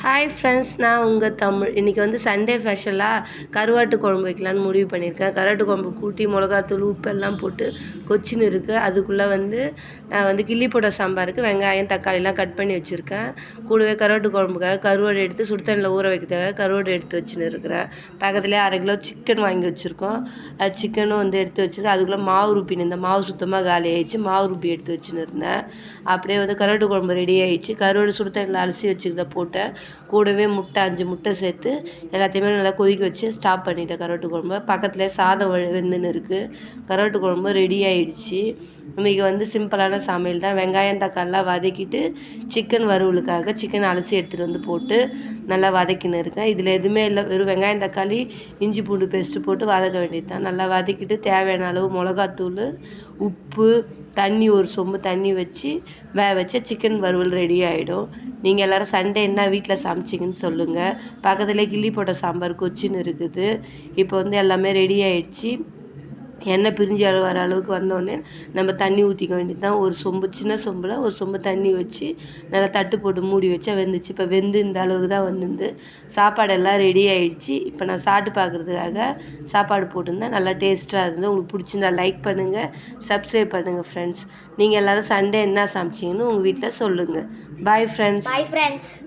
Hi friends, நான் உங்கள் தமிழ். இன்றைக்கி வந்து சண்டே ஸ்பெஷலாக கருவாட்டு குழம்பு வைக்கலான்னு முடிவு பண்ணியிருக்கேன். கருவாட்டு குழம்பு கூட்டி மிளகாத்தூள் உப்பு எல்லாம் போட்டு கொச்சின்னு இருக்குது. அதுக்குள்ளே வந்து நான் வந்து கிள்ளி போட்ட சாம்பாருக்கு வெங்காயம் தக்காளிலாம் கட் பண்ணி வச்சுருக்கேன். கூடவே கருவாட்டு குழம்புக்காக கருவாடு எடுத்து சுடுதண்ணியில் ஊற வைக்கிறதுக்காக கருவாடு எடுத்து வச்சுன்னு இருக்கிறேன். பக்கத்துலேயே 1/2 கிலோ சிக்கன் வாங்கி வச்சுருக்கோம். அது சிக்கனும் வந்து எடுத்து வச்சுருக்கேன். அதுக்குள்ளே மாவு ருப்பின்னு இந்த மாவு சுத்தமாக காலி ஆகிடுச்சு. மாவு ருப்பி எடுத்து வச்சுன்னு இருந்தேன். அப்படியே வந்து கருவாட்டு குழம்பு ரெடி ஆகிடுச்சு. கருவாடு சுடுதண்ணியில் அலசி வச்சுக்கிறத போட்டேன். கூடவே முட்டை 5 முட்டை சேர்த்து எல்லாத்தையுமே நல்லா கொதிக்க வச்சு ஸ்டாப் பண்ணிட்டேன். கருவாட்டு குழம்பு பக்கத்தில் சாதம் வெந்துன்னு இருக்குது. கருவாட்டு குழம்பு ரெடி ஆகிடுச்சு. இன்றைக்கி வந்து சிம்பிளான சமையல் தான். வெங்காயம் தக்காளிலாம் வதக்கிட்டு சிக்கன் வறுவலுக்காக சிக்கன் அலசி எடுத்துகிட்டு வந்து போட்டு நல்லா வதக்கின்னு இருக்கேன். இதில் எதுவுமே இல்லை, வெறும் வெங்காயம் தக்காளி இஞ்சி பூண்டு பேஸ்ட்டு போட்டு வதக்க வேண்டியது தான். நல்லா வதக்கிட்டு தேவையான அளவு மிளகாத்தூள் உப்பு தண்ணி ஒரு சொம்பு தண்ணி வச்சு வச்ச சிக்கன் வறுவல் ரெடி ஆகிடும். நீங்கள் எல்லோரும் சண்டே என்ன வீட்டில் சமைச்சிங்கன்னு சொல்லுங்கள். பக்கத்துலேயே கிள்ளி போட்ட சாம்பார் கொச்சின்னு இருக்குது. இப்போ வந்து எல்லாமே ரெடி ஆகிடுச்சு. எண்ணெய் பிரிஞ்சு வர அளவுக்கு வந்தோடனே நம்ம தண்ணி ஊற்றிக்க வேண்டியது தான். ஒரு சொம்பு சின்ன சொம்பில் ஒரு சொம்பு தண்ணி வச்சு நல்லா தட்டு போட்டு மூடி வச்சா வெந்துச்சு. இப்போ வெந்து இந்த அளவுக்கு தான் வந்துருந்து. சாப்பாடெல்லாம் ரெடி ஆகிடுச்சு. இப்போ நான் சாப்பிட்டு பார்க்குறதுக்காக சாப்பாடு போட்டிருந்தேன். நல்லா டேஸ்ட்டாக இருந்தது. உங்களுக்கு பிடிச்சிருந்தா லைக் பண்ணுங்கள், சப்ஸ்கிரைப் பண்ணுங்கள் ஃப்ரெண்ட்ஸ். நீங்கள் எல்லோரும் சண்டே என்ன சமைச்சிங்கன்னு உங்கள் வீட்டில் சொல்லுங்கள். Bye friends.